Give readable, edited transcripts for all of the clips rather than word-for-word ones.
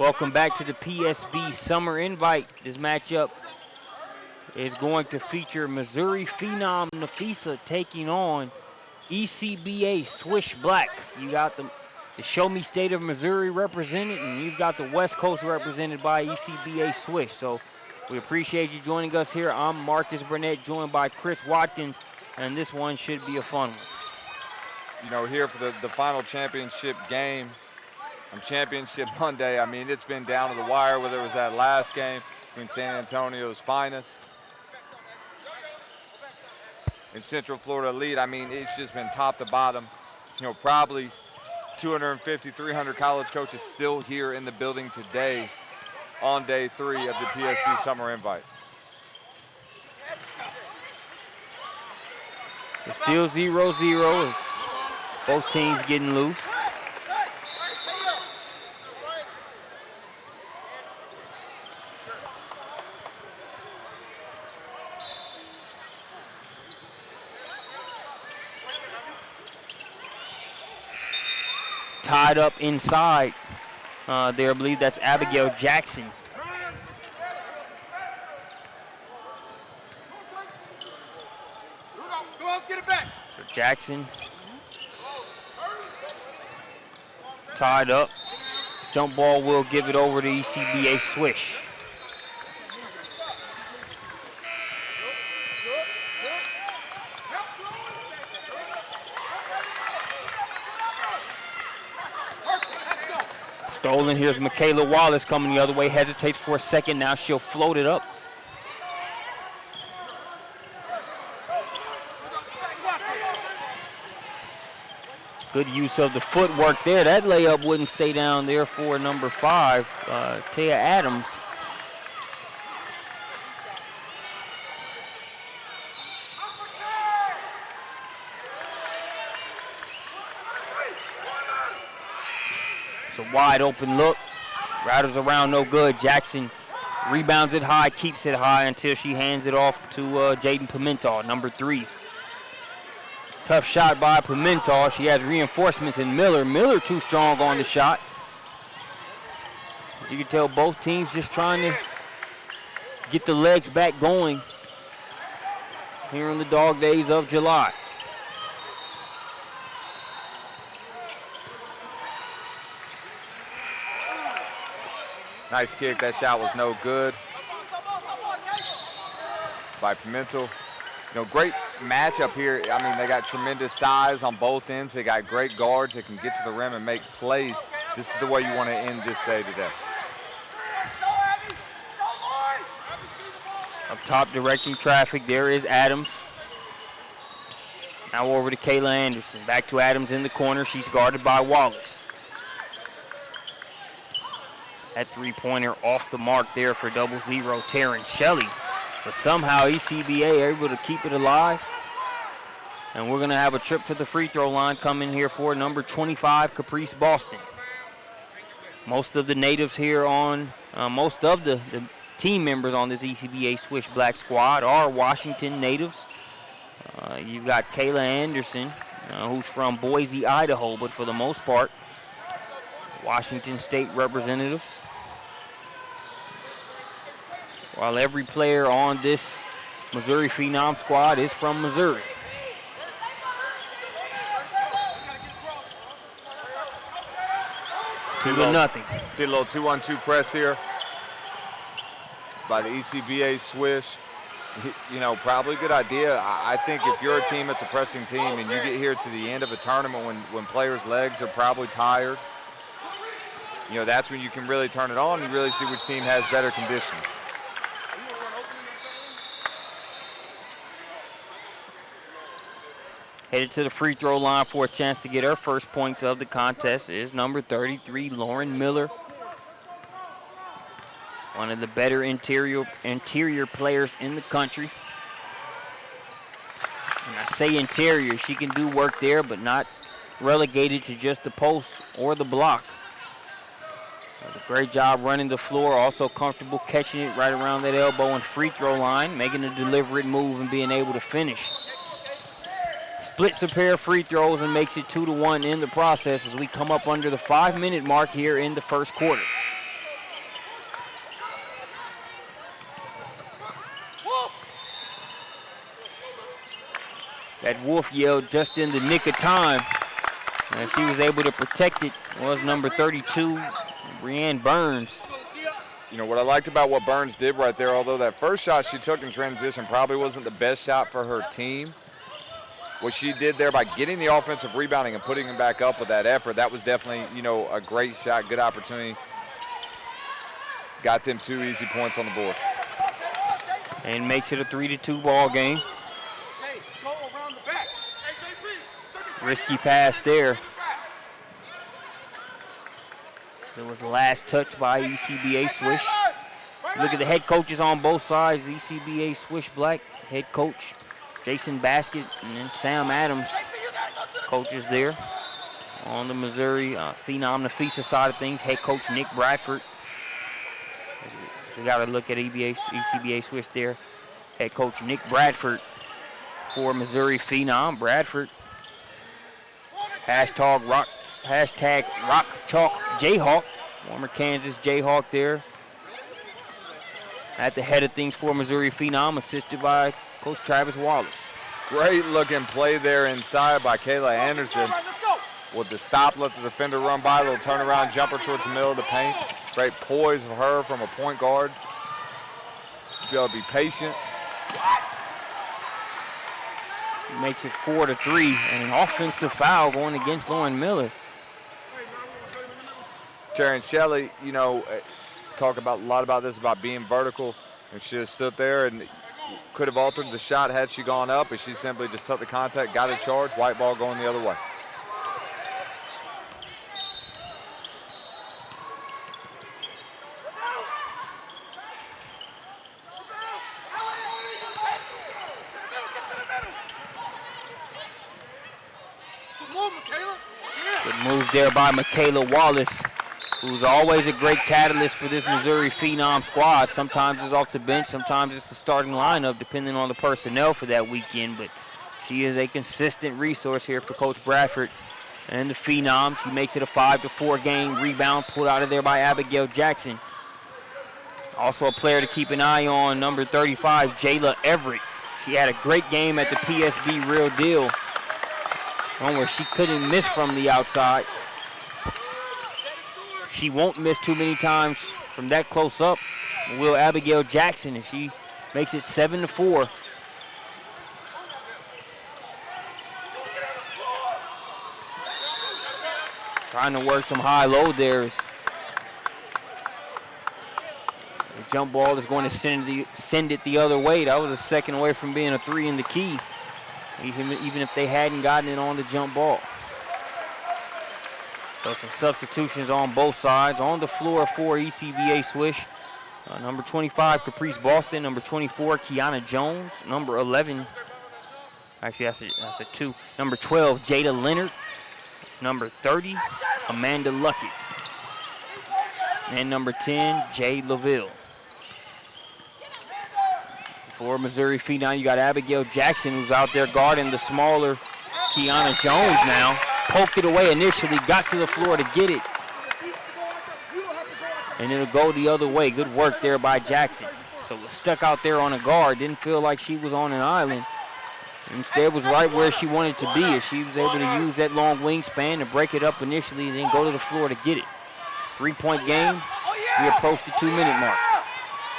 Welcome back to the PSB Summer Invite. This matchup is going to feature Missouri Phenom Napheesa taking on ECBA Swish Black. You got the Show Me State of Missouri represented, and you've got the West Coast represented by ECBA Swish. So we appreciate you joining us here. I'm Marcus Burnett, joined by Chris Watkins, and this one should be a fun one. You know, here for the final championship game on Championship Monday, I mean, it's been down to the wire, whether it was that last game between San Antonio's finest and Central Florida Elite. I mean, it's just been top to bottom. You know, probably 250, 300 college coaches still here in the building today on day 3 of the PSB Summer Invite. So still 0-0 as both teams getting loose. Tied up inside there, I believe that's Abigail Jackson. So Jackson tied up. Jump ball will give it over to ECBA Swish. Stolen. Here's Michaela Wallace coming the other way. Hesitates for a second. Now she'll float it up. Good use of the footwork there. That layup wouldn't stay down there for number 5, Taya Adams. It's a wide open look. Rattles around, no good. Jackson rebounds it high, keeps it high until she hands it off to Jaden Pimental, number 3. Tough shot by Pimental. She has reinforcements in Miller. Miller too strong on the shot. As you can tell, both teams just trying to get the legs back going here in the dog days of July. Nice kick. That shot was no good by Pimental. You know, great matchup here. I mean, they got tremendous size on both ends. They got great guards that can get to the rim and make plays. This is the way you want to end this day today. Up top directing traffic, there is Adams. Now over to Kayla Anderson. Back to Adams in the corner. She's guarded by Wallace. That three-pointer off the mark there for 0-0, Taryn Shelley. But somehow ECBA able to keep it alive. And we're going to have a trip to the free throw line coming here for number 25, Caprice Boston. Most of the natives here on, most of the team members on this ECBA Swish Black squad are Washington natives. You've got Kayla Anderson, who's from Boise, Idaho, but for the most part, Washington State representatives. While every player on this Missouri Phenom squad is from Missouri. Two to nothing. See a little 2-on-2 press here by the ECBA Swish. You know, probably a good idea. I think if you're a team that's a pressing team and you get here to the end of a tournament when players' legs are probably tired, you know, that's when you can really turn it on and really see which team has better conditions. Headed to the free throw line for a chance to get her first points of the contest is number 33, Lauren Miller. One of the better interior players in the country. And I say interior, she can do work there, but not relegated to just the post or the block. Does a great job running the floor, also comfortable catching it right around that elbow and free throw line, making a deliberate move and being able to finish. Splits a pair of free throws and makes it 2-1 in the process as we come up under the 5-minute mark here in the first quarter. That Wolf yelled just in the nick of time. And she was able to protect it. It was number 32, Brianne Burns. You know, what I liked about what Burns did right there, although that first shot she took in transition probably wasn't the best shot for her team, what she did there by getting the offensive rebounding and putting them back up with that effort, that was definitely, you know, a great shot, good opportunity. Got them 2 easy points on the board. And makes it a 3-2 ball game. Risky pass there. It was the last touch by ECBA Swish. Look at the head coaches on both sides. ECBA Swish Black head coach Jason Basket and then Sam Adams, coaches there. On the Missouri Phenom Napheesa side of things, head coach Nick Bradford. We got to look at ECBA Swish there. Head coach Nick Bradford for Missouri Phenom. Bradford. Hashtag Rock Chalk Jayhawk. Former Kansas Jayhawk there. At the head of things for Missouri Phenom, assisted by Coach Travis Wallace. Great looking play there inside by Kayla Anderson. With the stop, let the defender run by, a little turnaround jumper towards the middle of the paint. Great poise of her from a point guard. Be able to be patient. Makes it 4-3, and an offensive foul going against Lauren Miller. Taryn Shelley, you know, talk about a lot about this, about being vertical, and she just stood there and could have altered the shot had she gone up, but she simply just took the contact, got a charge, white ball going the other way. Good move there by Michaela Wallace, who's always a great catalyst for this Missouri Phenom squad. Sometimes it's off the bench, sometimes it's the starting lineup, depending on the personnel for that weekend. But she is a consistent resource here for Coach Bradford and the Phenom. She makes it a 5-4 game. Rebound pulled out of there by Abigail Jackson. Also a player to keep an eye on, number 35, Jayla Everett. She had a great game at the PSB Real Deal, one where she couldn't miss from the outside. She won't miss too many times from that close up. Will Abigail Jackson, and she makes it 7-4. Trying to work some high-low there. The jump ball is going to send it the other way. That was a second away from being a 3 in the key, even if they hadn't gotten it on the jump ball. So some substitutions on both sides. On the floor for ECBA Swish, number 25, Caprice Boston. Number 24, Kiana Jones. Number 11, actually that's a 2. Number 12, Jada Leonard. Number 30, Amanda Luckett. And number 10, Jay LaVille. For Missouri Phenom, you got Abigail Jackson, who's out there guarding the smaller Kiana Jones now. Poked it away initially, got to the floor to get it. And it'll go the other way. Good work there by Jackson. So it was stuck out there on a guard. Didn't feel like she was on an island. Instead was right where she wanted to be, as she was able to use that long wingspan to break it up initially and then go to the floor to get it. 3-point game. We approach the 2-minute mark.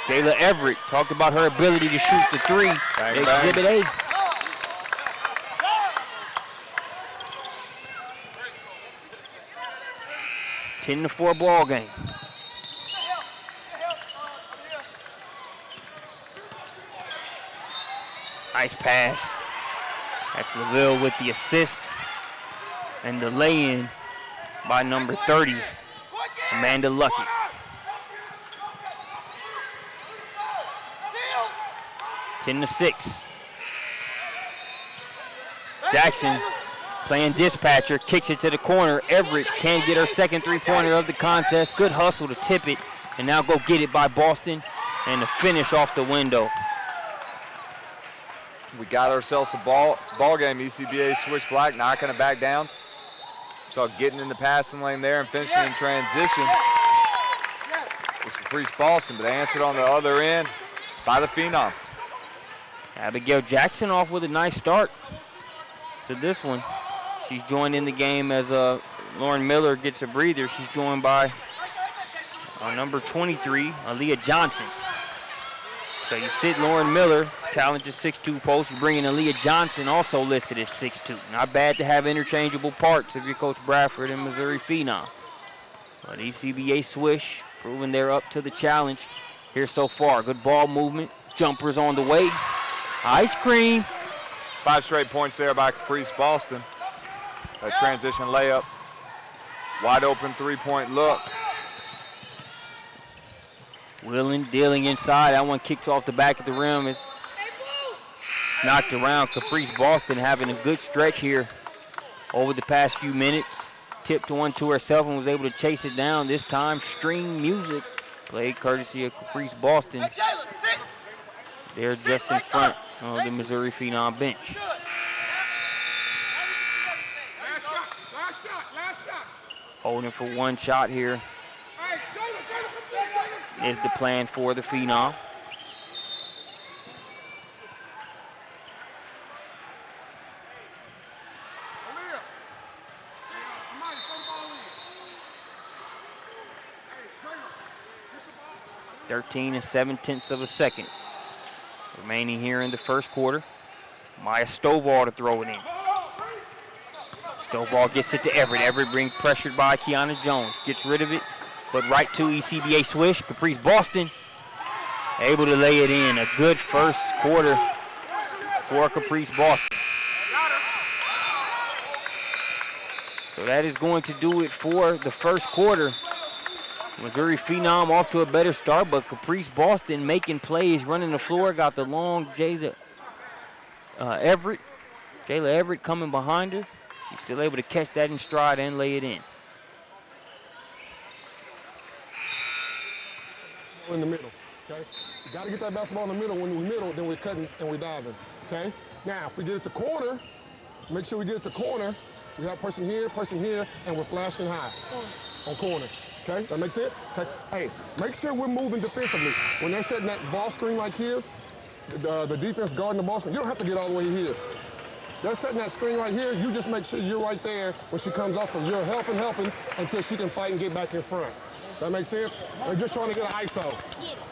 Jayla Everett talked about her ability to shoot the 3. Bang, Exhibit bang. A. Ten to 4 ball game. Nice pass. That's LaVille with the assist. And the lay-in by number 30, Amanda Luckett. Ten to 6. Jackson playing dispatcher, kicks it to the corner. Everett can get her second three-pointer of the contest. Good hustle to tip it, and now go get it by Boston, and the finish off the window. We got ourselves a ball game. ECBA Swish Black knocking it back down. So getting in the passing lane there and finishing in transition. It's Caprice Boston, but answered on the other end by the Phenom. Abigail Jackson off with a nice start. to this one. She's joined in the game as Lauren Miller gets a breather. She's joined by number 23, Aaliyah Johnson. So you sit Lauren Miller, talented 6'2" post. You bring in Aaliyah Johnson, also listed as 6'2". Not bad to have interchangeable parts if you're Coach Bradford and Missouri Phenom. But ECBA Swish proving they're up to the challenge here so far. Good ball movement. Jumpers on the way. Ice cream. 5 straight points there by Caprice Boston. A transition layup. Wide open three-point look. Wheeling, dealing inside. That one kicks off the back of the rim. It's knocked around. Caprice Boston having a good stretch here over the past few minutes. Tipped one to herself and was able to chase it down. This time, string music played courtesy of Caprice Boston. They're just in front of the Missouri Phenom bench. Holding for one shot here is the plan for the Phenom. (13 7/10 of a second remaining here in the first quarter. Maya Stovall to throw it in. Stovall gets it to Everett. Everett being pressured by Kiana Jones. Gets rid of it, but right to ECBA Swish. Caprice Boston able to lay it in. A good first quarter for Caprice Boston. So that is going to do it for the first quarter. Missouri Phenom off to a better start, but Caprice Boston making plays, running the floor. Got the long Jayla Everett. Jayla Everett coming behind her. She's still able to catch that in stride and lay it in. In the middle, okay? You got to get that basketball in the middle. When we middle, then we're cutting and we're diving, okay? Now, if we get it to corner, make sure we get it to corner. We have person here, and we're flashing high on corner. Okay, that makes sense? Okay, hey, make sure we're moving defensively. When they're setting that ball screen like here, the defense guarding the ball screen, you don't have to get all the way here. They're setting that screen right here. You just make sure you're right there when she comes off, and you're helping until she can fight and get back in front. That makes sense? They're just trying to get an ISO.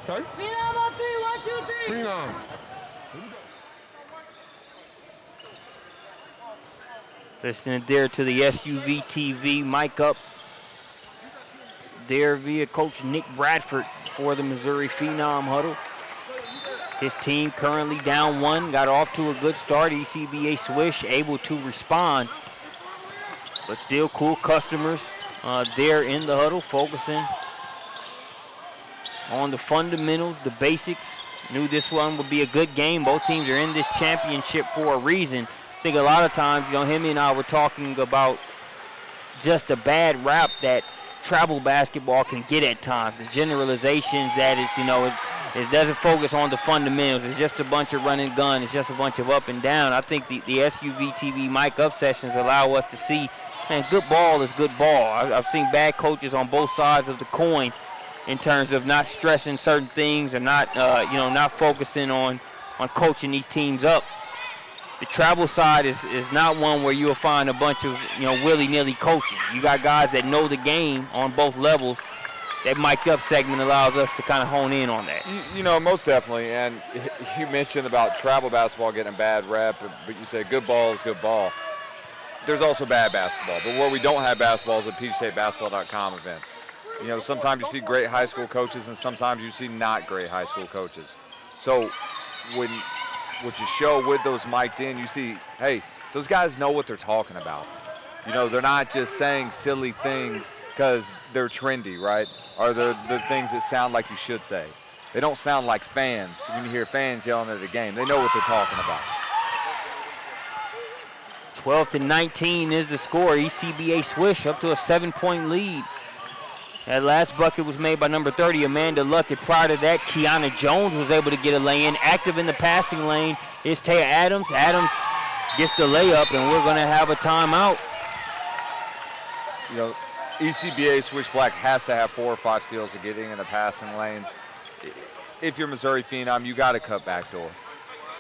Okay? Phenom on 3, 1, 2, 3. Phenom. Listening there to the SUV TV mic up there via Coach Nick Bradford for the Missouri Phenom huddle. His team currently down 1, got off to a good start. ECBA Swish able to respond, but still cool customers there in the huddle, focusing on the fundamentals, the basics. Knew this one would be a good game. Both teams are in this championship for a reason. I think a lot of times, Hemi and I were talking about just a bad rap that travel basketball can get at times. The generalizations that it doesn't focus on the fundamentals. It's just a bunch of run and gun. It's just a bunch of up and down. I think the SUV TV mic up sessions allow us to see, man, good ball is good ball. I've seen bad coaches on both sides of the coin in terms of not stressing certain things or not, not focusing on coaching these teams up. The travel side is not one where you'll find a bunch of, willy-nilly coaching. You got guys that know the game on both levels. That mic'd up segment allows us to kind of hone in on that. Most definitely. And you mentioned about travel basketball getting a bad rep, but you said good ball is good ball. There's also bad basketball. But where we don't have basketball is at PGStateBasketball.com events. Sometimes you see great high school coaches and sometimes you see not great high school coaches. So what you show with those mic'd in, you see, hey, those guys know what they're talking about. They're not just saying silly things because they're trendy, right? Or they're things that sound like you should say. They don't sound like fans. When you hear fans yelling at a game, they know what they're talking about. 12-19 is the score. ECBA Swish up to a 7-point lead. That last bucket was made by number 30, Amanda Luckett. Prior to that, Kiana Jones was able to get a lay-in. Active in the passing lane is Taya Adams. Adams gets the layup, and we're going to have a timeout. ECBA Swish Black has to have 4 or 5 steals to get in the passing lanes. If you're Missouri Phenom, you got to cut backdoor,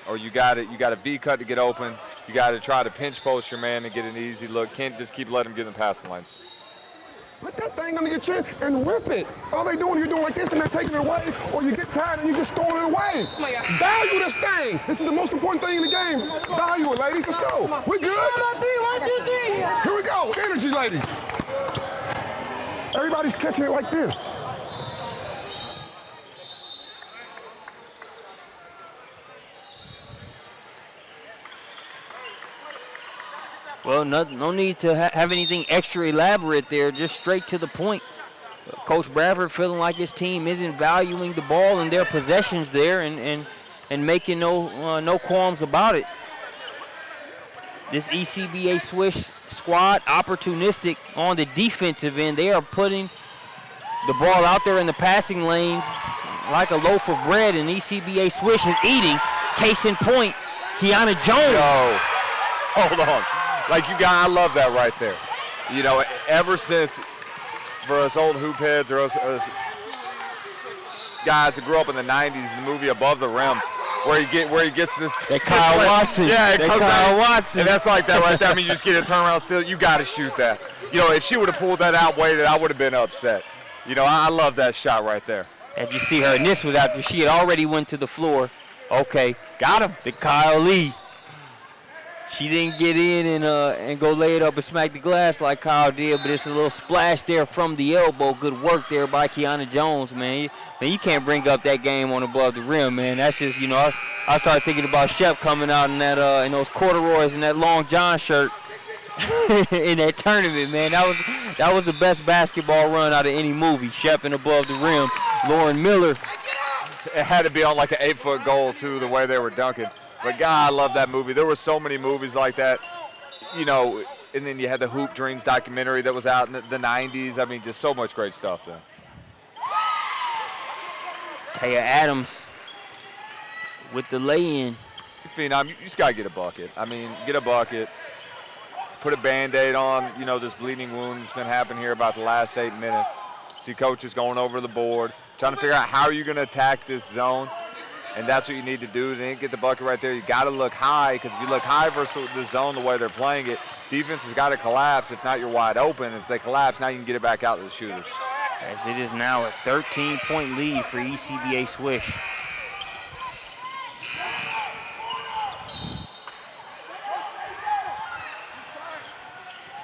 or you got a V cut to get open, You got to try to pinch post your man and get an easy look. Can't just keep letting him get in the passing lanes. Put that thing under your chin and whip it. All they doing, you're doing like this and they're taking it away, or you get tired and you just throwing it away. Value this thing. This is the most important thing in the game. Value it, ladies. Let's go. We good? 1, 2, 3. Here we go. Energy, ladies. Everybody's catching it like this. Well, no need to have anything extra elaborate there, just straight to the point. Coach Bradford feeling like his team isn't valuing the ball and their possessions there and making no qualms about it. This ECBA Swish squad, opportunistic on the defensive end. They are putting the ball out there in the passing lanes like a loaf of bread, and ECBA Swish is eating. Case in point, Kiana Jones. Yo, hold on. Like you got, I love that right there. You know, ever since, for us old hoop heads or us guys who grew up in the 90s, the movie Above the Rim, where he gets this. That Kyle Watson. Yeah, it comes Kyle out, Watson. and that's like that right there. I mean, you just get a turnaround still. You got to shoot that. You know, if she would have pulled that out, waited, I would have been upset. You know, I love that shot right there. As you see her, and this was after she had already went to the floor. Okay, got him. The Kyle Lee. She didn't get in and go lay it up and smack the glass like Kyle did, but it's a little splash there from the elbow. Good work there by Kiana Jones, man. You can't bring up that game on Above the Rim, man. That's just, you know, I started thinking about Shep coming out in that in those corduroys and that long john shirt in that tournament, man. That was the best basketball run out of any movie. Shep and Above the Rim. Lauren Miller. It had to be on like an 8-foot goal too, the way they were dunking. But God, I love that movie. There were so many movies like that, you know, and then you had the Hoop Dreams documentary that was out in the 90s. I mean, just so much great stuff there. Taya Adams with the lay-in. Phenom, you just got to get a bucket. I mean, get a bucket, put a Band-Aid on, you know, this bleeding wound that's been happening here about the last 8 minutes. See coaches going over the board, trying to figure out how you're going to attack this zone. And that's what you need to do. They didn't get the bucket right there. You got to look high, because if you look high versus the zone the way they're playing it, defense has got to collapse. If not, you're wide open. If they collapse, now you can get it back out to the shooters. As it is now a 13-point lead for ECBA Swish.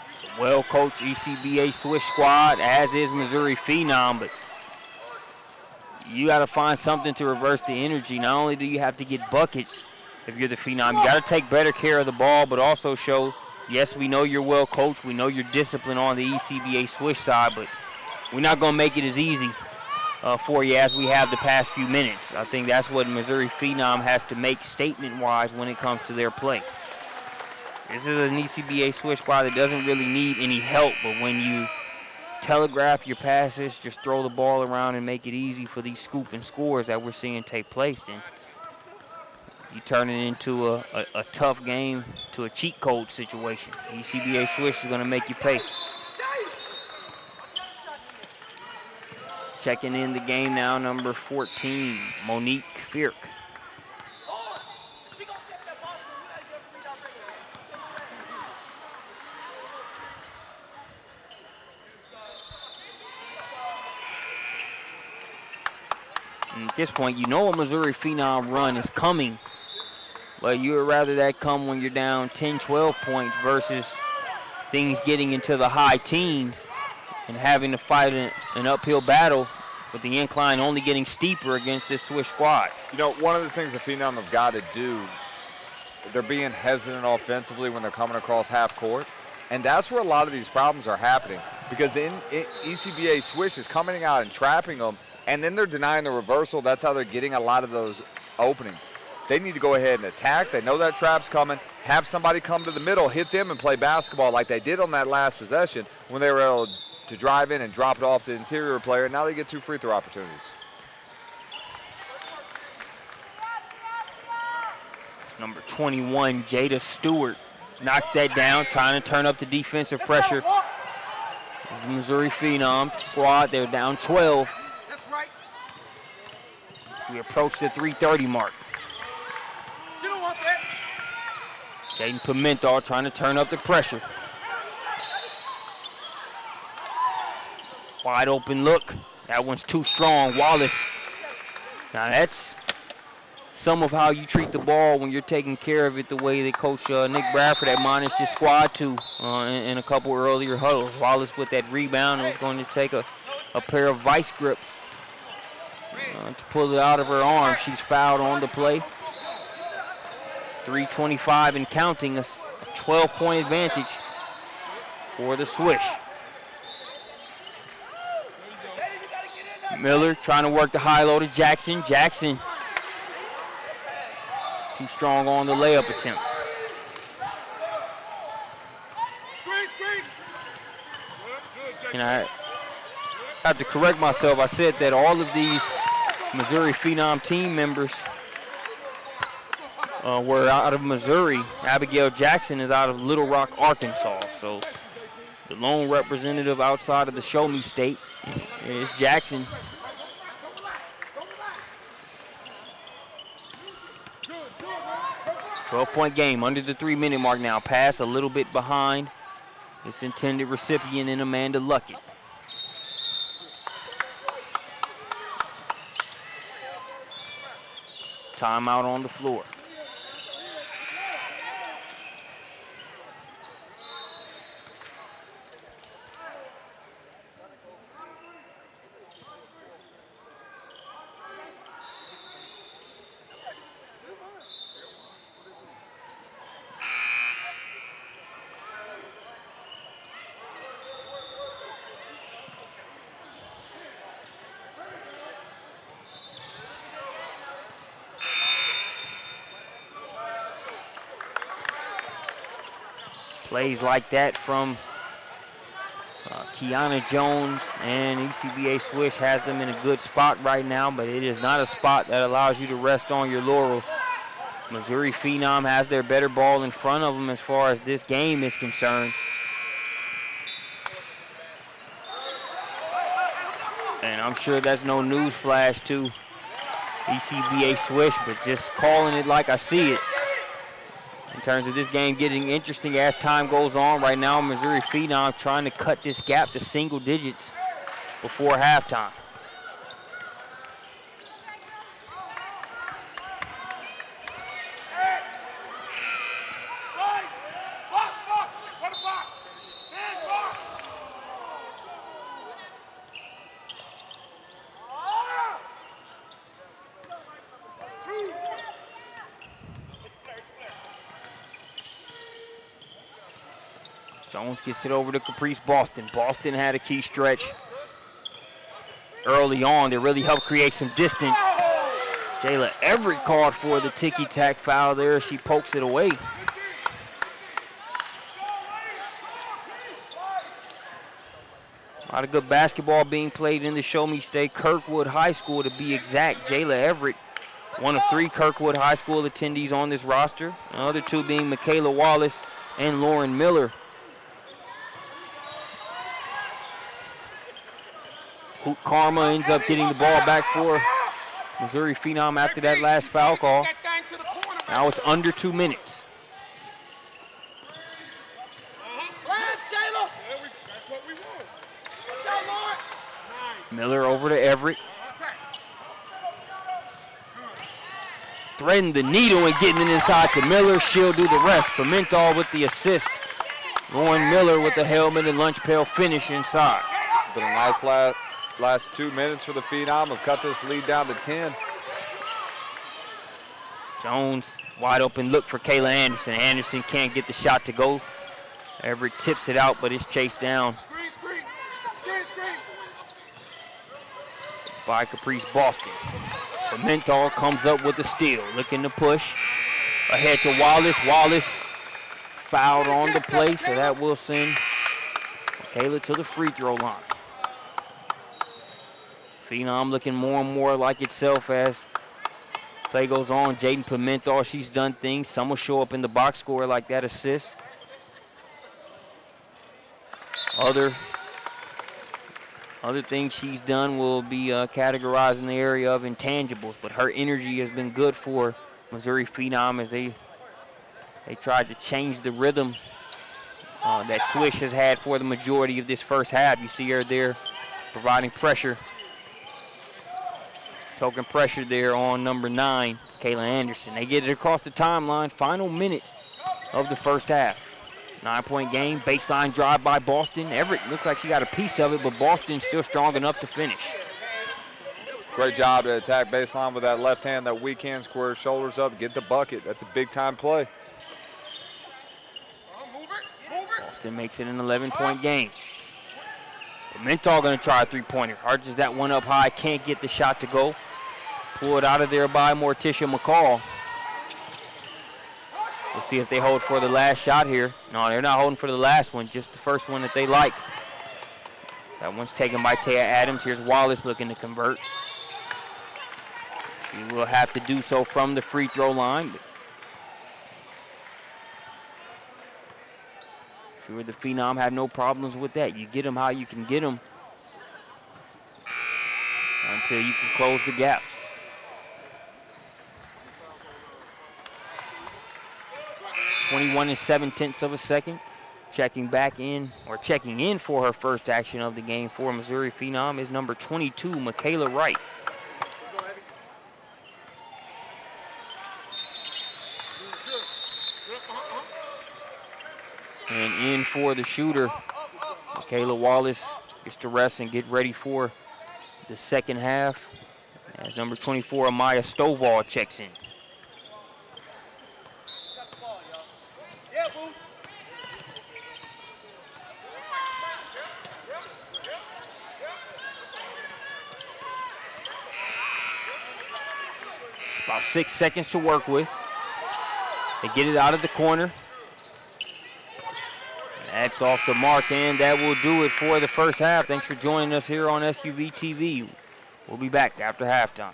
It's a well-coached ECBA Swish squad, as is Missouri Phenom, but you got to find something to reverse the energy. Not only do you have to get buckets if you're the Phenom, you got to take better care of the ball, but also show, yes, we know you're well coached. We know you're disciplined on the ECBA Swish side, but we're not going to make it as easy for you as we have the past few minutes. I think that's what Missouri Phenom has to make statement-wise when it comes to their play. This is an ECBA Swish squad that doesn't really need any help, but when you telegraph your passes, just throw the ball around and make it easy for these scoop and scores that we're seeing take place. And you turn it into a tough game to a cheat code situation. ECBA Swish is going to make you pay. Checking in the game now, number 14, Monique Fierk. And at this point, you know a Missouri Phenom run is coming, but you would rather that come when you're down 10, 12 points versus things getting into the high teens and having to fight an uphill battle with the incline only getting steeper against this Swish squad. You know, one of the things the Phenom have got to do, they're being hesitant offensively when they're coming across half court, and that's where a lot of these problems are happening, because the ECBA Swish is coming out and trapping them, and then they're denying the reversal. That's how they're getting a lot of those openings. They need to go ahead and attack. They know that trap's coming. Have somebody come to the middle, hit them, and play basketball like they did on that last possession when they were able to drive in and drop it off the interior player. Now they get 2 free throw opportunities. It's number 21, Jada Stewart, knocks that down, trying to turn up the defensive pressure. This is Missouri Phenom squad. They're down 12. We approach the 3:30 mark. Jaden Pimentel trying to turn up the pressure. Wide open look. That one's too strong. Wallace. Now that's some of how you treat the ball when you're taking care of it the way that Coach Nick Bradford admonished his squad to in a couple earlier huddles. Wallace with that rebound was going to take a pair of vice grips to pull it out of her arm. She's fouled on the play. 3:25 and counting, a 12-point advantage for the Swish. Miller trying to work the high low to Jackson. Jackson too strong on the layup attempt. And I have to correct myself. I said that all of these Missouri Phenom team members were out of Missouri. Abigail Jackson is out of Little Rock, Arkansas. So the lone representative outside of the Show Me State is Jackson. .12-point game, under the 3-minute mark now. Pass a little bit behind its intended recipient in Amanda Luckett. Timeout on the floor. Plays like that from Kiana Jones and ECBA Swish has them in a good spot right now, but it is not a spot that allows you to rest on your laurels. Missouri Phenom has their better ball in front of them as far as this game is concerned. And I'm sure that's no news flash to ECBA Swish, but just calling it like I see it. In terms of this game getting interesting as time goes on, right now Missouri Phenom trying to cut this gap to single digits before halftime. Jones gets it over to Caprice Boston. Boston had a key stretch early on that really helped create some distance. Jayla Everett called for the ticky-tack foul there. She pokes it away. A lot of good basketball being played in the Show Me State. Kirkwood High School, to be exact. Jayla Everett, one of 3 Kirkwood High School attendees on this roster. The other 2 being Michaela Wallace and Lauren Miller. Hoop Karma ends up getting the ball back for Missouri Phenom after that last foul call. Now it's under 2 minutes. Miller over to Everett. Threading the needle and getting it inside to Miller. She'll do the rest. Pimentel with the assist. Lauren Miller with the helmet and lunch pail finish inside. Been a nice last 2 minutes for the Phenom. Have cut this lead down to 10. Jones, wide open look for Kayla Anderson. Anderson can't get the shot to go. Everett tips it out, but it's chased down by Caprice Boston. Pimentel comes up with the steal, looking to push. Ahead to Wallace. Wallace fouled on the play, so that will send Kayla to the free throw line. Phenom looking more and more like itself as play goes on. Jaden Pimentel, she's done things. Some will show up in the box score like that assist. Other things she's done will be categorized in the area of intangibles, but her energy has been good for Missouri Phenom as they They tried to change the rhythm that Swish has had for the majority of this first half. You see her there providing pressure. Token pressure there on number 9, Kayla Anderson. They get it across the timeline. Final minute of the first half. 9-point game, baseline drive by Boston. Everett looks like she got a piece of it, but Boston's still strong enough to finish. Great job to attack baseline with that left hand, that weak hand square, shoulders up, get the bucket. That's a big time play. Boston makes it an 11-point game. Pimentel going to try a three-pointer. Arches that one up high, can't get the shot to go. Pull it out of there by Morticia McCall. We'll see if they hold for the last shot here. No, they're not holding for the last one, just the first one that they like. So that one's taken by Taya Adams. Here's Wallace looking to convert. She will have to do so from the free throw line. Sure, the Phenom have no problems with that. You get them how you can get them until you can close the gap. .21 7/10 of a second. Checking in for her first action of the game for Missouri Phenom is number 22, Michaela Wright. And in for the shooter, Michaela Wallace gets to rest and get ready for the second half as number 24, Amaya Stovall, checks in. About 6 seconds to work with. They get it out of the corner. That's off the mark, and that will do it for the first half. Thanks for joining us here on SUV TV. We'll be back after halftime.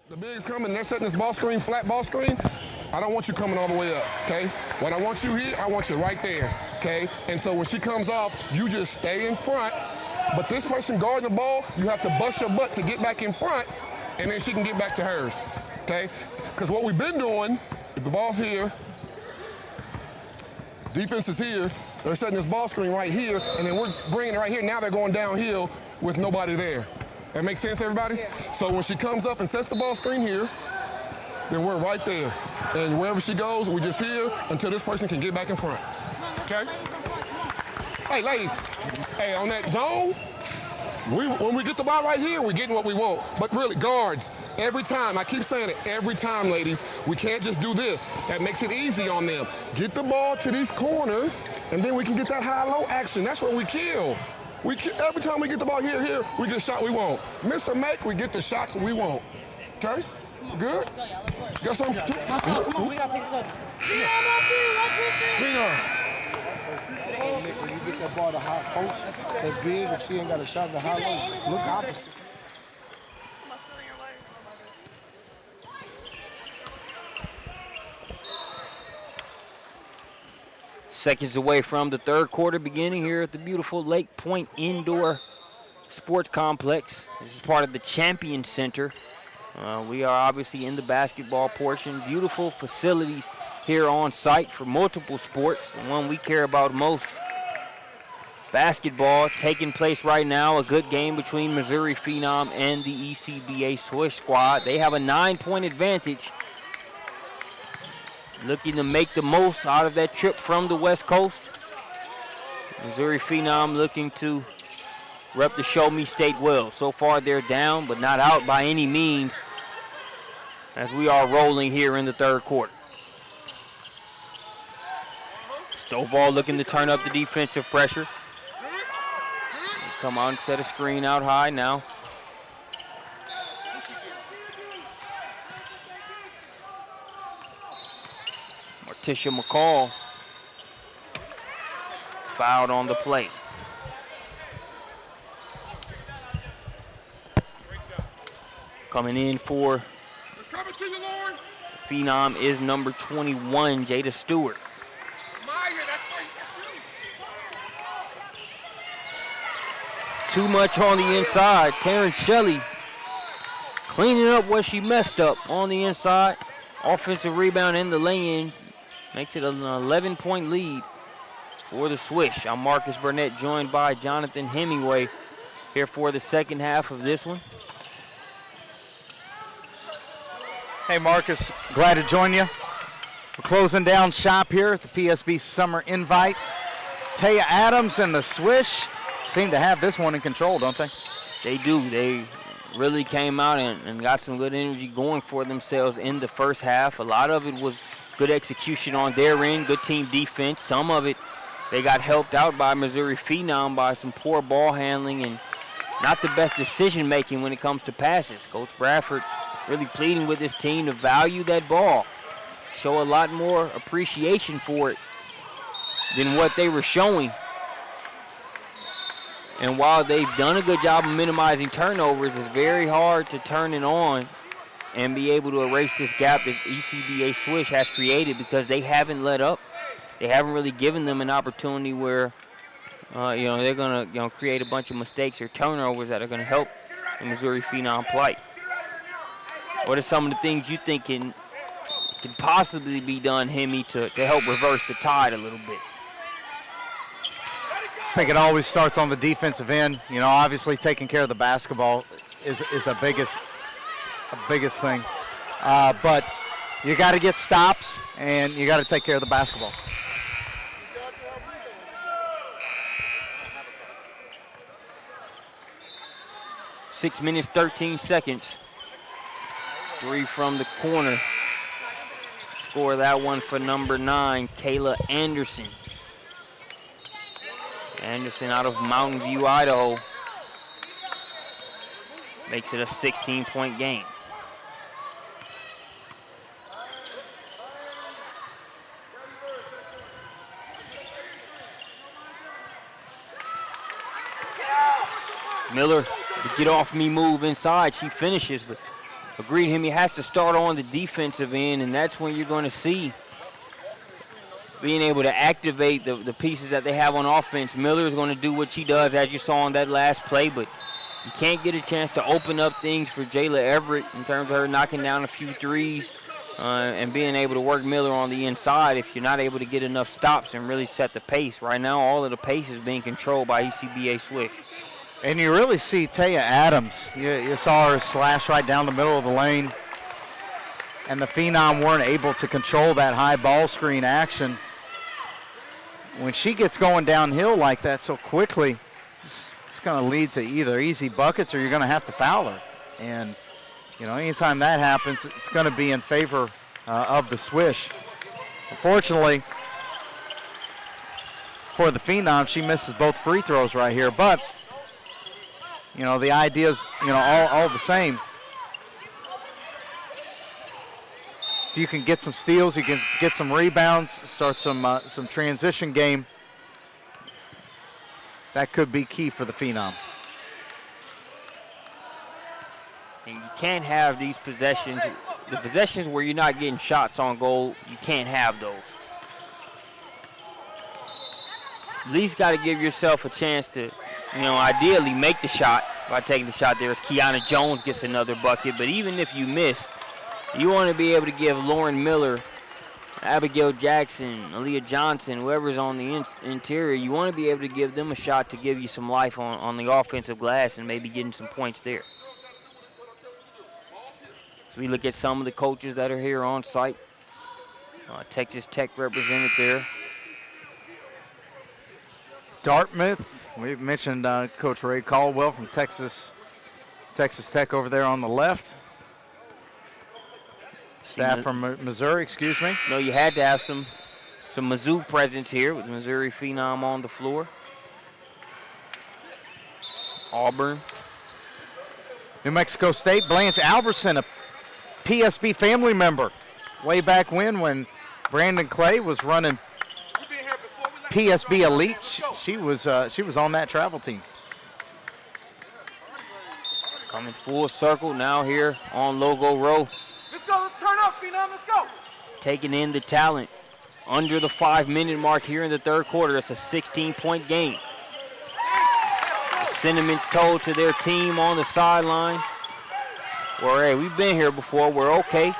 The big's coming, they're setting this ball screen, flat ball screen. I don't want you coming all the way up, okay? When I want you here, I want you right there, okay? And so when she comes off, you just stay in front. But this person guarding the ball, you have to bust your butt to get back in front, and then she can get back to hers, okay? Because what we've been doing, if the ball's here, defense is here, they're setting this ball screen right here, and then we're bringing it right here. Now they're going downhill with nobody there. That makes sense, everybody? Yeah. So when she comes up and sets the ball screen here, then we're right there. And wherever she goes, we're just here until this person can get back in front. Okay? Hey, ladies, hey, on that zone, when we get the ball right here, we're getting what we want. But really, guards, every time, I keep saying it, every time, ladies, we can't just do this. That makes it easy on them. Get the ball to this corner, and then we can get that high-low action. That's where we kill. Every time we get the ball here, we get the shot we want. Miss or make, we get the shots we want. Okay? Good? Got something? Come on, we got to pick this up. When you get that ball to high post, that big, if she ain't got a shot in the high low, look opposite. Seconds away from the third quarter beginning here at the beautiful Lake Point Indoor Sports Complex. This is part of the Champion Center. We are obviously in the basketball portion. Beautiful facilities here on site for multiple sports. The one we care about most, basketball, taking place right now. A good game between Missouri Phenom and the ECBA Swish squad. They have a 9-point advantage. Looking to make the most out of that trip from the West Coast. Missouri Phenom looking to rep the Show Me State well. So far they're down, but not out by any means as we are rolling here in the third quarter. Stovall looking to turn up the defensive pressure. Come on, set a screen out high now. Morticia McCall fouled on the play. Coming in for Phenom is number 21, Jada Stewart. Too much on the inside. Taryn Shelley cleaning up what she messed up on the inside. Offensive rebound in the lay-in makes it an 11-point lead for the Swish. I'm Marcus Burnett, joined by Jonathan Hemingway here for the second half of this one. Hey Marcus, glad to join you. We're closing down shop here at the PSB Summer Invite. Taya Adams and the Swish seem to have this one in control, don't they? They do. They really came out and got some good energy going for themselves in the first half. A lot of it was good execution on their end, good team defense. Some of it, they got helped out by Missouri Phenom by some poor ball handling and not the best decision making when it comes to passes. Coach Bradford really pleading with his team to value that ball, show a lot more appreciation for it than what they were showing. And while they've done a good job of minimizing turnovers, it's very hard to turn it on and be able to erase this gap that ECBA Swish has created because they haven't let up. They haven't really given them an opportunity where they're going to create a bunch of mistakes or turnovers that are going to help the Missouri Phenom plight. What are some of the things you think can possibly be done, Hemi, to help reverse the tide a little bit? I think it always starts on the defensive end. You know, obviously taking care of the basketball is a biggest thing. But you got to get stops and you got to take care of the basketball. Six minutes, 13 seconds. Three from the corner. Score that one for number 9, Kayla Anderson. Anderson out of Mountain View, Idaho. Makes it a 16-point game. Miller, the get off me move inside, she finishes, but agreed him, he has to start on the defensive end, and that's when you're going to see being able to activate the pieces that they have on offense. Miller is going to do what she does, as you saw on that last play, but you can't get a chance to open up things for Jayla Everett in terms of her knocking down a few threes and being able to work Miller on the inside if you're not able to get enough stops and really set the pace. Right now, all of the pace is being controlled by ECBA Swish. And you really see Taya Adams. You saw her slash right down the middle of the lane, and the Phenom weren't able to control that high ball screen action. When she gets going downhill like that so quickly, it's going to lead to either easy buckets or you're going to have to foul her. And, you know, anytime that happens, it's going to be in favor of the Swish. Unfortunately, for the Phenom, she misses both free throws right here. But, you know, the idea is, you know, all the same. If you can get some steals, you can get some rebounds, start some transition game, that could be key for the Phenom. And you can't have these possessions, the possessions where you're not getting shots on goal, you can't have those. At least got to give yourself a chance to, you know, ideally make the shot by taking the shot there as Kiana Jones gets another bucket. But even if you miss, you want to be able to give Lauren Miller, Abigail Jackson, Aaliyah Johnson, whoever's on the interior, you want to be able to give them a shot to give you some life on the offensive glass and maybe getting some points there. So we look at some of the coaches that are here on site. Texas Tech represented there. Dartmouth, we've mentioned Coach Ray Caldwell from Texas Tech over there on the left. Staff from Missouri, excuse me. No, you had to have some Mizzou presence here with Missouri Phenom on the floor. Auburn. New Mexico State, Blanche Alverson, a PSB family member. Way back when Brandon Clay was running PSB Elite, she was on that travel team. Coming full circle now here on Logo Row. Let's go. Let's turn up, Phenom. Let's go. Taking in the talent. Under the 5-minute mark here in the third quarter. It's a 16-point game. The sentiments told to their team on the sideline. Well, hey, we've been here before. We're okay.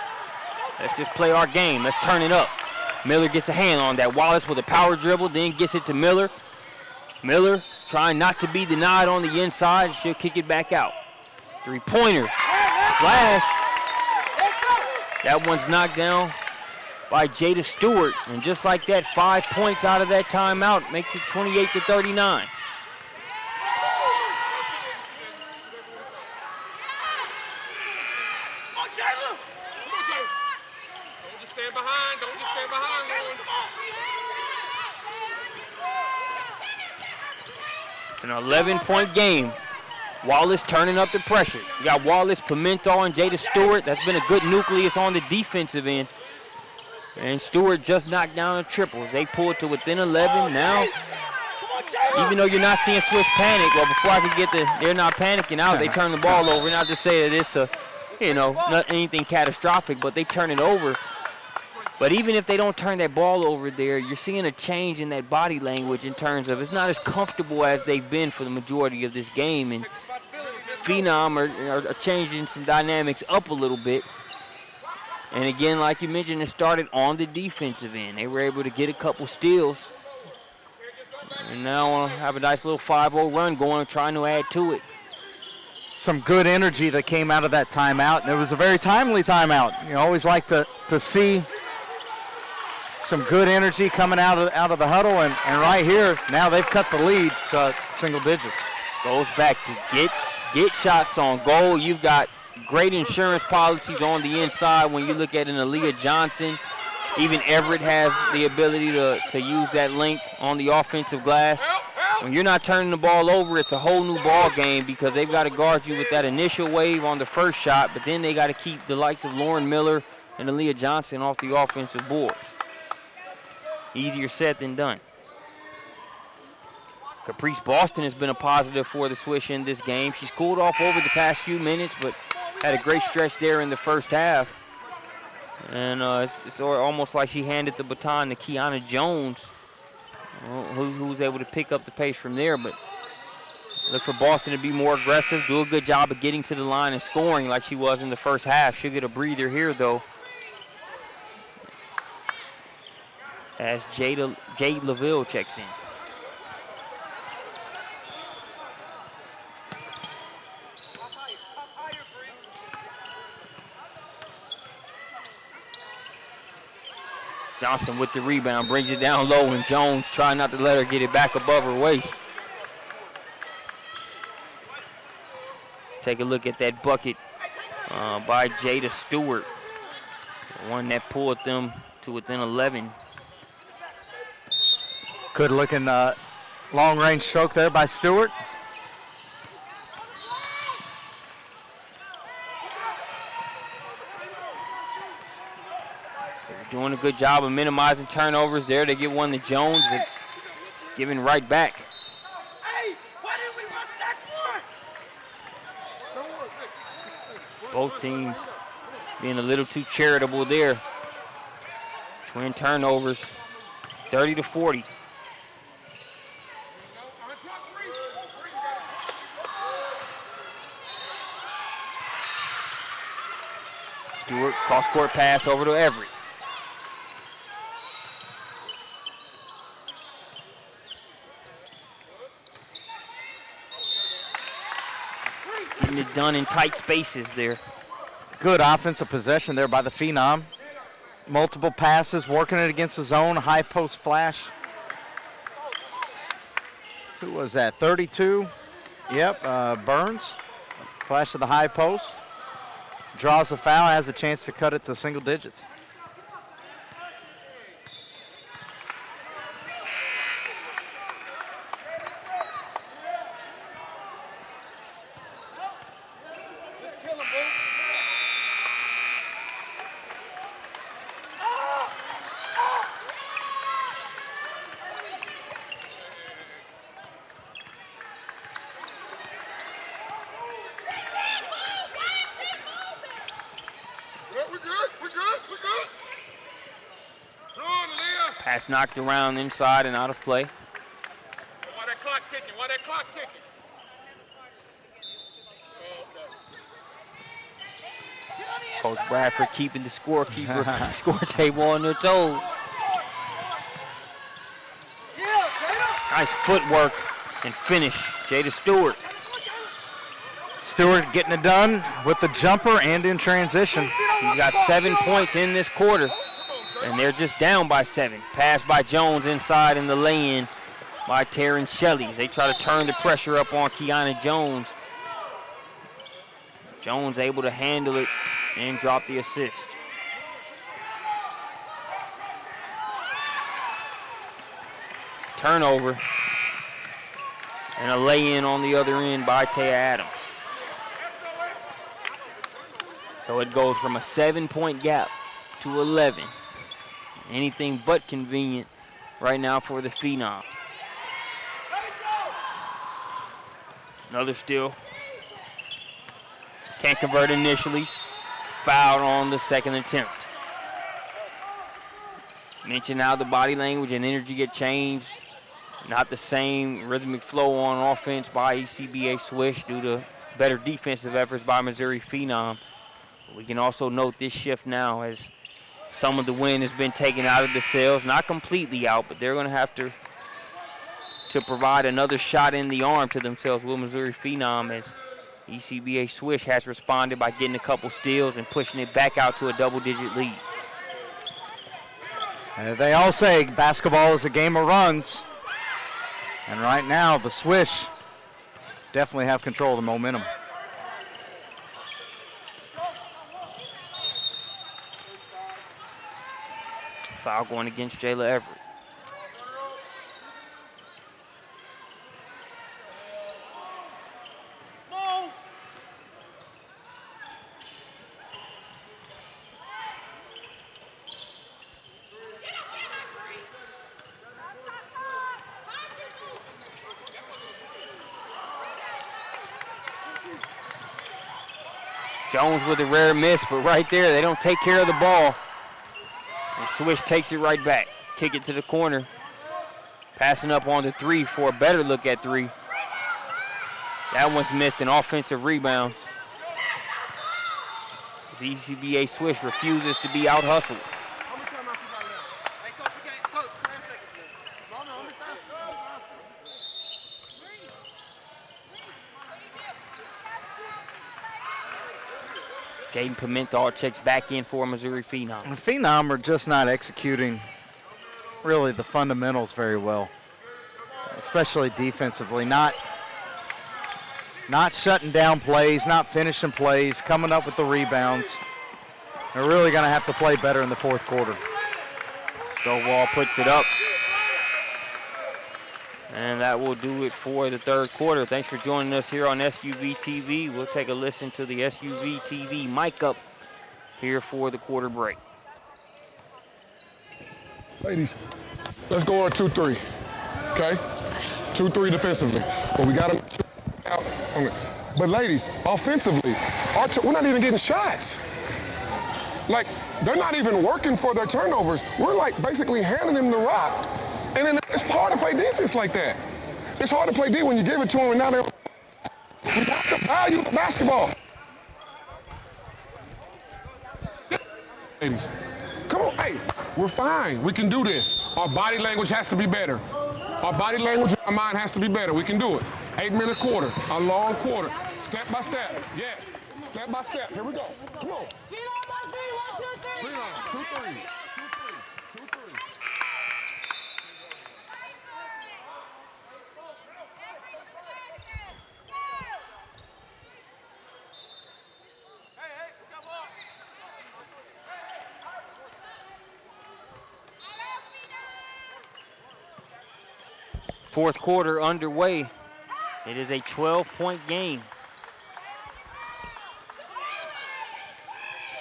Let's just play our game. Let's turn it up. Miller gets a hand on that. Wallace with a power dribble, then gets it to Miller. Miller trying not to be denied on the inside. She'll kick it back out. Three-pointer. Splash. That one's knocked down by Jada Stewart. And just like that, 5 points out of that timeout makes it 28-39. It's an 11-point game. Wallace turning up the pressure. You got Wallace, Pimento, and Jada Stewart. That's been a good nucleus on the defensive end. And Stewart just knocked down the triples. They pulled to within 11 now. Even though you're not seeing Swish panic, well, before I could get they're not panicking out, they turn the ball over. Not to say that it's not anything catastrophic, but they turn it over. But even if they don't turn that ball over there, you're seeing a change in that body language in terms of it's not as comfortable as they've been for the majority of this game. And Phenom are changing some dynamics up a little bit. And again, like you mentioned, it started on the defensive end. They were able to get a couple steals. And now have a nice little 5-0 run going, trying to add to it. Some good energy that came out of that timeout, and it was a very timely timeout. You always like to see some good energy coming out of the huddle, and right here, now they've cut the lead to single digits. Goes back to get shots on goal. You've got great insurance policies on the inside when you look at an Aaliyah Johnson. Even Everett has the ability to use that length on the offensive glass. When you're not turning the ball over, it's a whole new ball game because they've got to guard you with that initial wave on the first shot, but then they got to keep the likes of Lauren Miller and Aaliyah Johnson off the offensive boards. Easier said than done. Caprice Boston has been a positive for the Swish in this game. She's cooled off over the past few minutes, but had a great stretch there in the first half. And it's almost like she handed the baton to Kiana Jones, who was able to pick up the pace from there. But look for Boston to be more aggressive, do a good job of getting to the line and scoring like she was in the first half. She'll get a breather here, though, as Jade LaVille checks in. Johnson with the rebound, brings it down low, and Jones trying not to let her get it back above her waist. Take a look at that bucket by Jada Stewart, the one that pulled them to within 11. Good looking long range stroke there by Stewart. They're doing a good job of minimizing turnovers there. They get one to Jones, but it's giving right back. Hey, why didn't we rush that one? Both teams being a little too charitable there. Twin turnovers, 30-40. Stewart, cross-court pass over to Everett. Getting it done in tight spaces there. Good offensive possession there by the Phenom. Multiple passes, working it against the zone, high post flash. Who was that, 32? Yep, Burns. Flash to the high post. Draws the foul, has a chance to cut it to single digits. Pass knocked around inside and out of play. Why that clock ticking? Why that clock ticking? Coach Bradford keeping the score table on their toes. Nice footwork and finish. Jada Stewart. Stewart getting it done with the jumper and in transition. She's got 7 points in this quarter, and they're just down by 7. Pass by Jones inside in the lay-in by Taryn Shelley. They try to turn the pressure up on Kiana Jones. Jones able to handle it and drop the assist. Turnover. And a lay-in on the other end by Taya Adams. So it goes from a 7-point gap to 11. Anything but convenient right now for the Phenom. Another steal. Can't convert initially. Fouled on the second attempt. Mentioned how the body language and energy get changed. Not the same rhythmic flow on offense by ECBA Swish due to better defensive efforts by Missouri Phenom. We can also note this shift now as some of the wind has been taken out of the sails. Not completely out, but they're going to have to provide another shot in the arm to themselves with Missouri Phenom as ECBA Swish has responded by getting a couple steals and pushing it back out to a double-digit lead. They all say basketball is a game of runs. And right now, the Swish definitely have control of the momentum. Foul going against Jayla Everett. Jones with a rare miss, but right there, they don't take care of the ball. And Swish takes it right back. Kick it to the corner. Passing up on the 3 for a better look at 3. That one's missed, an offensive rebound. As ECBA Swish refuses to be out-hustled. Jaden Pimentel checks back in for Missouri Phenom. The Phenom are just not executing really the fundamentals very well, especially defensively. Not shutting down plays, not finishing plays, coming up with the rebounds. They're really going to have to play better in the fourth quarter. Stovall puts it up. And that will do it for the third quarter. Thanks for joining us here on SUV TV. We'll take a listen to the SUV TV mic up here for the quarter break. Ladies, let's go on 2-3, okay? 2-3 defensively. But we got to out on it. But ladies, offensively, we're not even getting shots. Like, they're not even working for their turnovers. We're like basically handing them the rock. And then it's hard to play defense like that. It's hard to play D when you give it to them and now they're... We have to value basketball. Ladies, come on, hey, we're fine. We can do this. Our body language has to be better. Our body language and our mind has to be better. We can do it. 8-minute quarter, a long quarter. Step by step, yes. Step by step, here we go. Come on. 2-3. Fourth quarter underway. It is a 12-point game.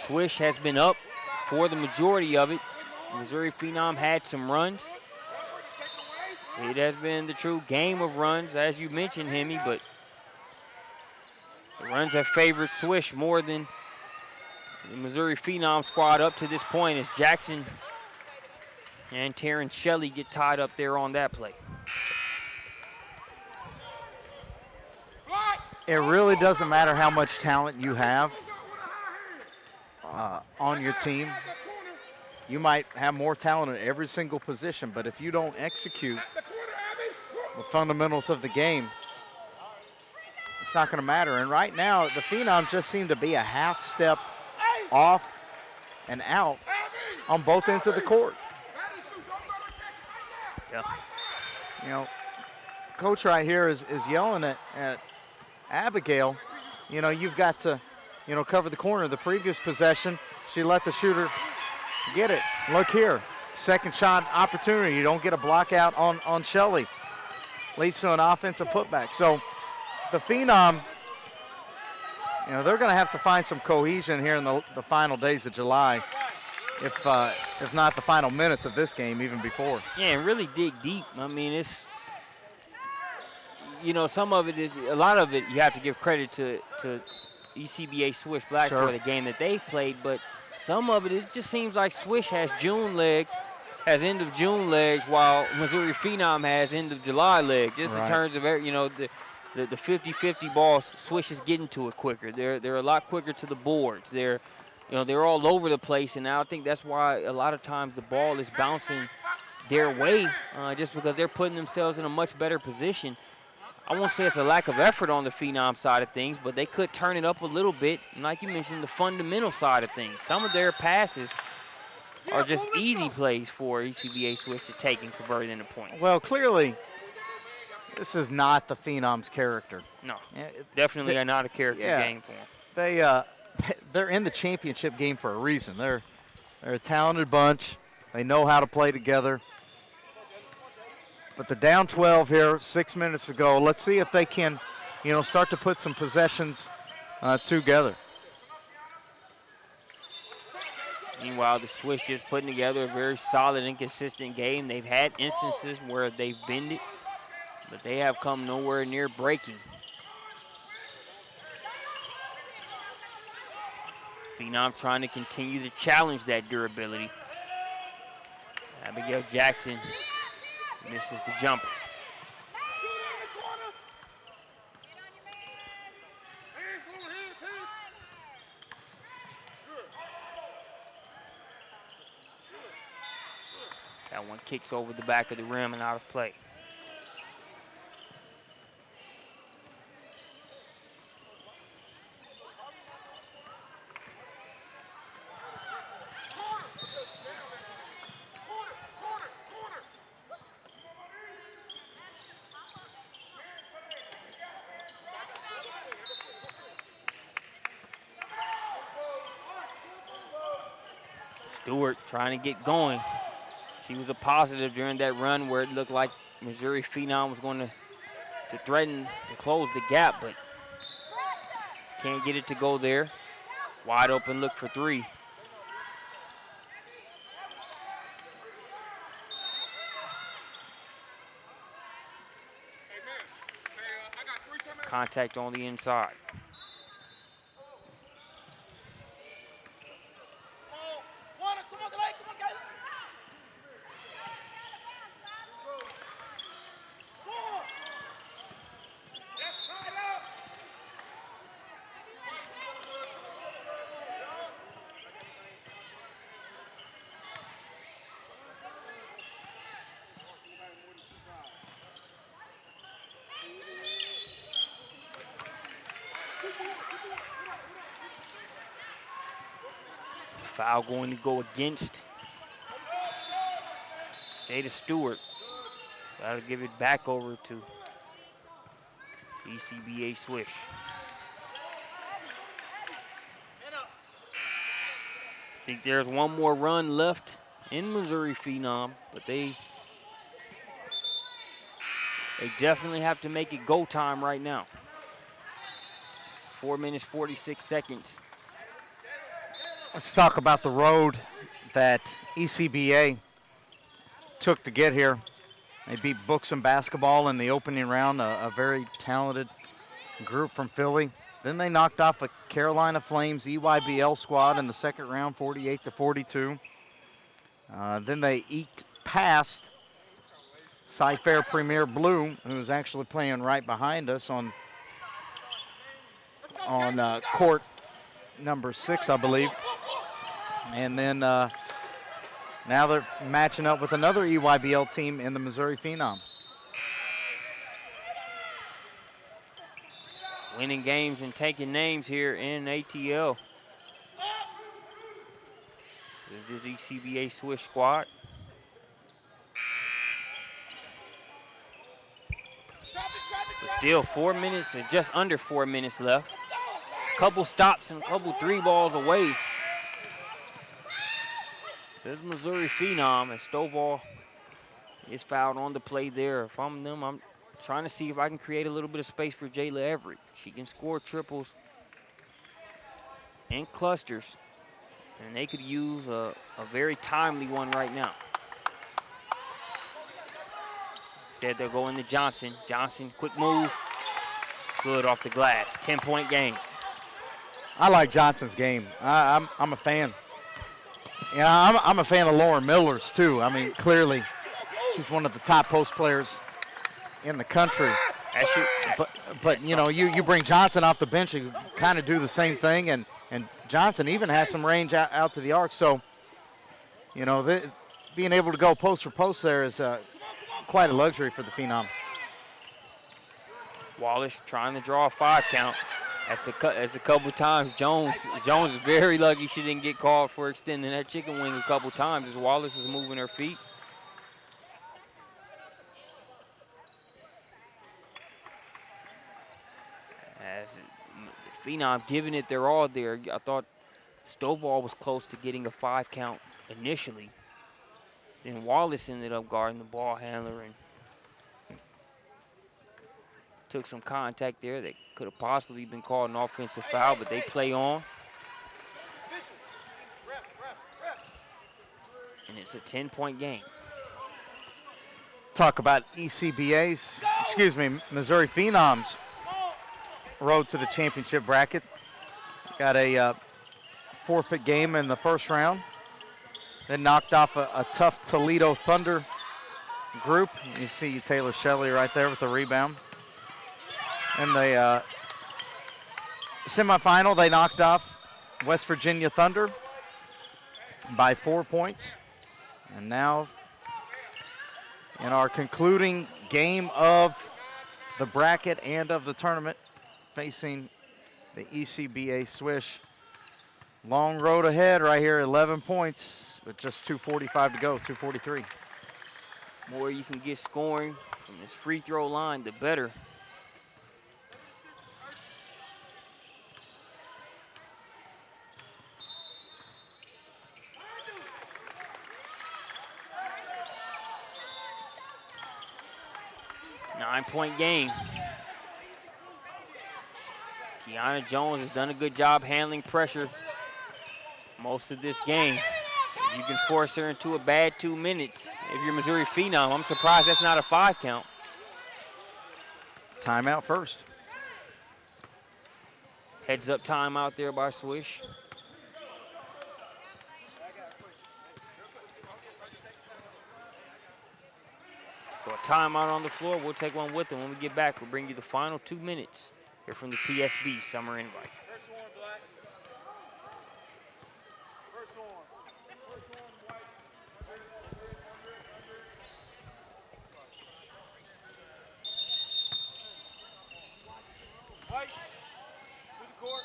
Swish has been up for the majority of it. Missouri Phenom had some runs. It has been the true game of runs, as you mentioned, Hemi, but the runs have favored Swish more than the Missouri Phenom squad up to this point as Jackson And Terrence Shelley get tied up there on that play. It really doesn't matter how much talent you have on your team. You might have more talent at every single position, but if you don't execute the fundamentals of the game, it's not going to matter. And right now, the Phenom just seem to be a half step off and out on both ends of the court. Yeah. You know, coach right here is yelling at Abigail, you know, you've got to, you know, cover the corner. The previous possession, she let the shooter get it. Look here, second shot opportunity. You don't get a block out on Shelley. Leads to an offensive putback. So the Phenom, you know, they're going to have to find some cohesion here in the final days of July, if not the final minutes of this game, even before. Yeah, and really dig deep. I mean, it's, you know, some of it is, a lot of it you have to give credit to ECBA Swish Black for the game that they've played, but some of it just seems like Swish has June legs, has end of June legs, while Missouri Phenom has end of July legs. Just in terms of, you know, the 50-50 balls, Swish is getting to it quicker. They're a lot quicker to the boards. They're all over the place, and I think that's why a lot of times the ball is bouncing their way, just because they're putting themselves in a much better position. I won't say it's a lack of effort on the Phenom side of things, but they could turn it up a little bit. And like you mentioned, the fundamental side of things. Some of their passes are just easy plays for ECBA Swish to take and convert it into points. Well, clearly, this is not the Phenom's character. No, definitely not a character game for them. They're in the championship game for a reason. They're a talented bunch. They know how to play together. But they're down 12 here, 6 minutes to go. Let's see if they can, you know, start to put some possessions together. Meanwhile, the Swish just putting together a very solid and consistent game. They've had instances where they've bended, but they have come nowhere near breaking. Phenom trying to continue to challenge that durability. Abigail Jackson misses the jumper. That one kicks over the back of the rim and out of play. Stewart trying to get going. She was a positive during that run where it looked like Missouri Phenom was going to threaten to close the gap, but can't get it to go there. Wide open look for three. Contact on the inside. Foul going to go against Jada Stewart. So that'll give it back over to ECBA Swish. I think there's one more run left in Missouri Phenom, but they definitely have to make it go time right now. 4 minutes, 46 seconds. Let's talk about the road that ECBA took to get here. They beat Books and Basketball in the opening round, a very talented group from Philly. Then they knocked off a Carolina Flames EYBL squad in the second round, 48-42. Then they eked past Cy-Fair Premier Blue, who's actually playing right behind us on court number 6, I believe. And then now they're matching up with another EYBL team in the Missouri Phenom. Winning games and taking names here in ATL. This is ECBA Swish squad. But still 4 minutes, or just under 4 minutes left. Couple stops and a couple 3 balls away. There's Missouri Phenom, and Stovall is fouled on the play there. If I'm them, I'm trying to see if I can create a little bit of space for Jayla Everett. She can score triples and clusters, and they could use a very timely one right now. Said they'll go into Johnson. Johnson, quick move. Good off the glass. 10-point game. I like Johnson's game. I'm a fan. Yeah, I'm a fan of Lauren Miller's too. I mean, clearly, she's one of the top post players in the country. But you know, you bring Johnson off the bench, you kind of do the same thing, and Johnson even has some range out to the arc. So, you know, being able to go post for post there is quite a luxury for the Phenom. Wallace trying to draw a 5 count. That's a couple times. Jones is very lucky she didn't get called for extending that chicken wing a couple times as Wallace was moving her feet. As the Phenom giving it their all there. I thought Stovall was close to getting a 5 count initially. Then Wallace ended up guarding the ball handler and took some contact there that could have possibly been called an offensive foul, but they play on. And it's a 10-point game. Talk about ECBA's, Missouri Phenoms road to the championship bracket. Got a forfeit game in the first round. Then knocked off a tough Toledo Thunder group. You see Taylor Shelley right there with the rebound. In the semifinal, they knocked off West Virginia Thunder by 4 points. And now in our concluding game of the bracket and of the tournament, facing the ECBA Swish. Long road ahead right here, 11 points, with just 2:45 to go, 2:43. More you can get scoring from this free throw line, the better. Nine-point game. Kiana Jones has done a good job handling pressure most of this game. You can force her into a bad 2 minutes. If you're Missouri Phenom, I'm surprised that's not a 5 count. Timeout first. Heads up timeout there by Swish. So a timeout on the floor. We'll take one with them. When we get back, we'll bring you the final 2 minutes here from the PSB Summer Invite. First one, black. First one. First one, white. White. To the court.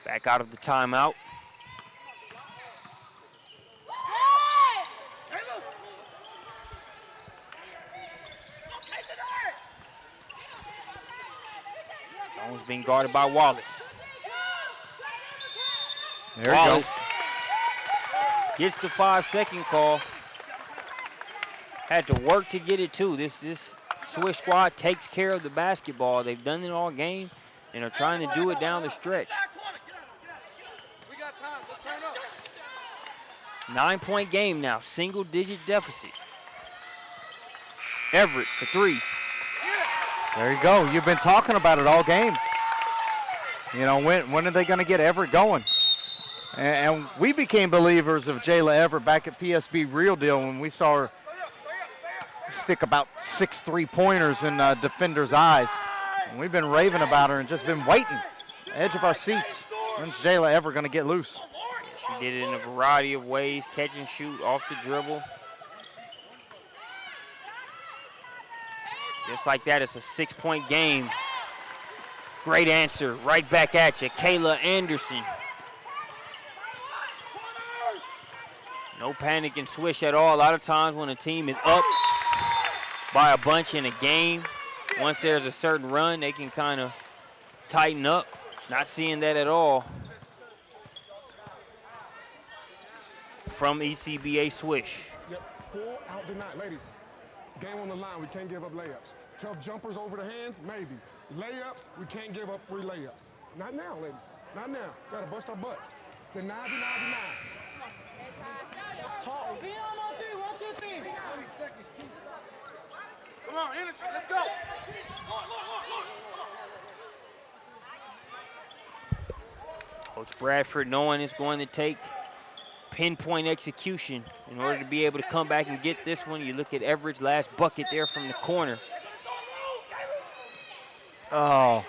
Back out of the timeout. Jones being guarded by Wallace. There Wallace gets the 5-second call. Had to work to get it too. This Swish squad takes care of the basketball. They've done it all game and are trying to do it down the stretch. We got time. Let's turn up. 9-point game now, single-digit deficit. Everett for 3. There you go. You've been talking about it all game. You know, when are they going to get Everett going? And we became believers of Jayla Everett back at PSB Real Deal when we saw her stick about 6 3-pointers in defenders' eyes. And we've been raving about her and just been waiting, edge of our seats. When's Jayla Everett going to get loose? She did it in a variety of ways, catch and shoot, off the dribble. Just like that, it's a 6-point game. Great answer, right back at you, Kayla Anderson. No panic and Swish at all. A lot of times when a team is up by a bunch in a game, once there's a certain run, they can kind of tighten up. Not seeing that at all from ECBA Swish. Yep, full out the night, ladies. Game on the line, we can't give up layups. Tough jumpers over the hands, maybe. Layups, we can't give up free layups. Not now, ladies, not now. Gotta bust our butts. Deny. Talk. Phenom on 3, 1, 2, 3. Come on, energy, let's go. Coach Bradford knowing it's going to take pinpoint execution in order to be able to come back and get this one. You look at Everett's last bucket there from the corner. Oh.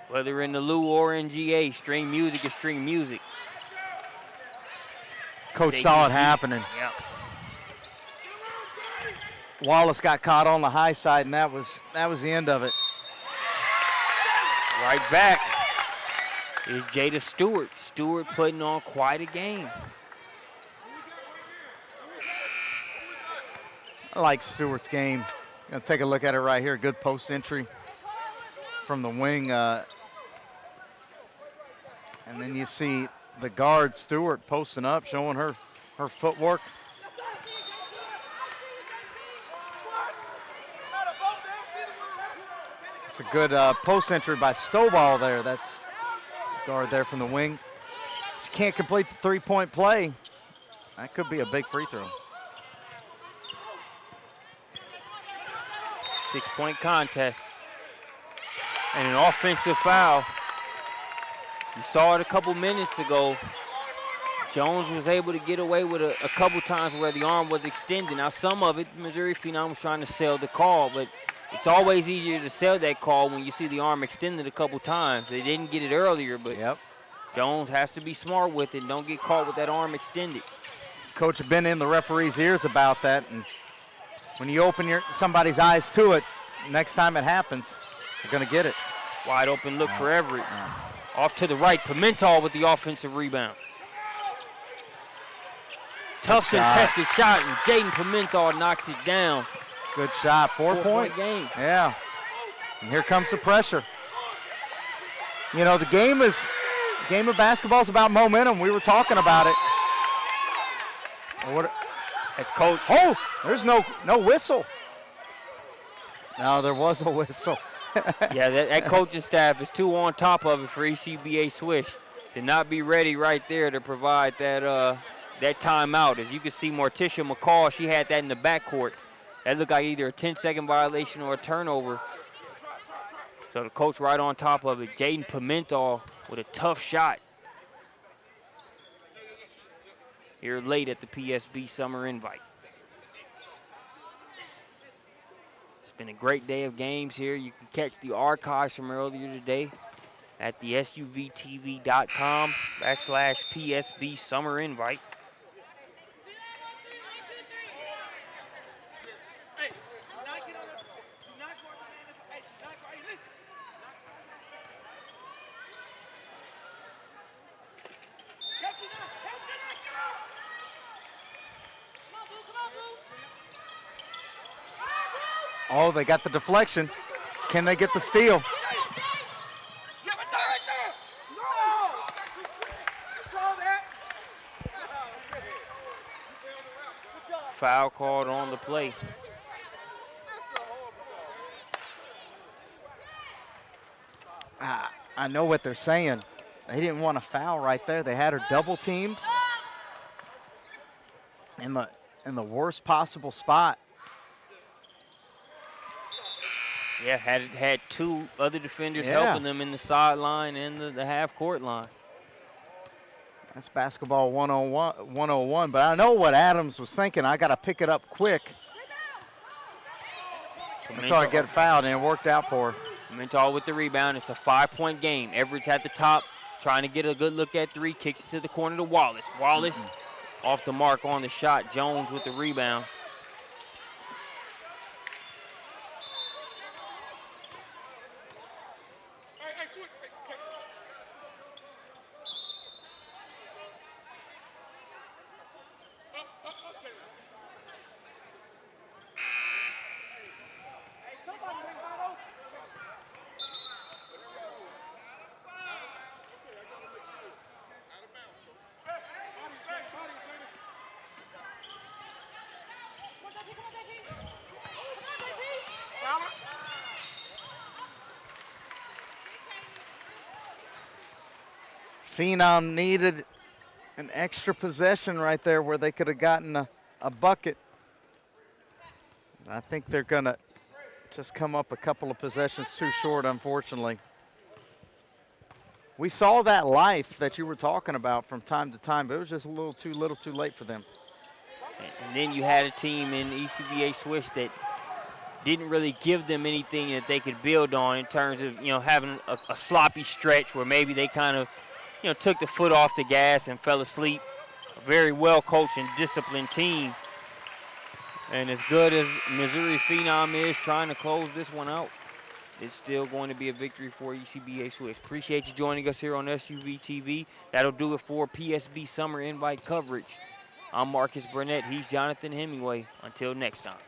Whether in the Lou or in GA, string music is string music. Coach saw it happening. Yep. Wallace got caught on the high side, and that was the end of it. Right back is Jada Stewart. Stewart putting on quite a game. I like Stewart's game. Gonna take a look at it right here. Good post entry from the wing. And then you see the guard, Stewart, posting up, showing her footwork. It's a good post entry by Stovall there. That's a guard there from the wing. She can't complete the 3-point play. That could be a big free throw. 6-point contest. And an offensive foul. You saw it a couple minutes ago. Jones was able to get away with a couple times where the arm was extended. Now, some of it, Missouri Phenom was trying to sell the call, but it's always easier to sell that call when you see the arm extended a couple times. They didn't get it earlier, but Jones has to be smart with it. Don't get caught with that arm extended. Coach had been in the referee's ears about that, and when you open somebody's eyes to it, next time it happens, you're going to get it. Wide open look for Everett. Off to the right, Pimental with the offensive rebound. Tough contested shot, and Jaden Pimental knocks it down. Good shot, 4-point game. Yeah, and here comes the pressure. You know, the game of basketball is about momentum. We were talking about it. As coach. Oh, there's no whistle. No, there was a whistle. Yeah, that coaching staff is too on top of it for ECBA Swish to not be ready right there to provide that timeout. As you can see, Morticia McCall, she had that in the backcourt. That looked like either a 10-second violation or a turnover. So the coach right on top of it. Jaden Pimental with a tough shot here late at the PSB Summer Invite. It's been a great day of games here. You can catch the archives from earlier today at the SUVTV.com/PSB Summer Invite. Oh, they got the deflection. Can they get the steal? Foul called on the play. I know what they're saying. They didn't want a foul right there. They had her double teamed. in the worst possible spot. Yeah, had two other defenders Yeah. helping them in the sideline and the half-court line. That's basketball 101, but I know what Adams was thinking. I got to pick it up quick. So I get fouled, and it worked out for her. Mental with the rebound. It's a 5-point game. Everett's at the top, trying to get a good look at three. Kicks it to the corner to Wallace. Wallace off the mark on the shot. Jones with the rebound. Phenom needed an extra possession right there where they could have gotten a bucket. I think they're going to just come up a couple of possessions too short, unfortunately. We saw that life that you were talking about from time to time, but it was just a little too late for them. And then you had a team in ECBA Swish that didn't really give them anything that they could build on in terms of, having a sloppy stretch where maybe they kind of, took the foot off the gas and fell asleep. A very well-coached and disciplined team. And as good as Missouri Phenom is trying to close this one out, it's still going to be a victory for ECBA Swish. Appreciate you joining us here on SUV TV. That'll do it for PSB Summer Invite coverage. I'm Marcus Burnett. He's Jonathan Hemingway. Until next time.